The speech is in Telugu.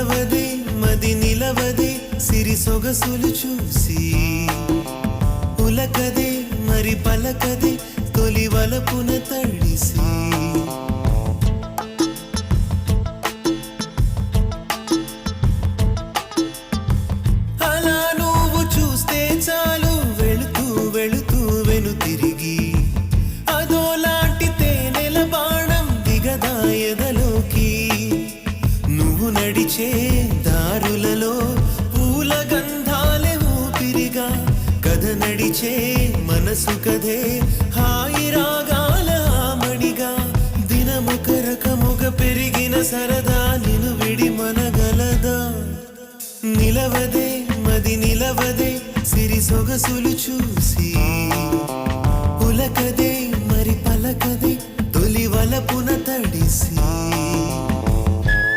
నిలవదే మది నిలవదే సిరి సొగసులు చూసి ఉలకదే మరి పలకదే తొలి వలపున తడిసి అలా నువ్వు చూస్తే చాలు వెళుతూ వెళుతూ వెను తిరిగి అదోలాంటి తేనెల బాణం దిగదా ఎదలోకి నువ్వు నడిచే దారులలో పూల గంధాలే ఊపిరిగా కథ నడిచే మనసు కథే హాయి రాగాల ఆమడిగా దినముక రకముగ పెరిగిన సరదా నిను విడి మనగలదా నిలవదే మది నిలవదే సిరి సొగసులు చూసి ఉలకదే మరి పలకదే తొలి వలపున తడిసి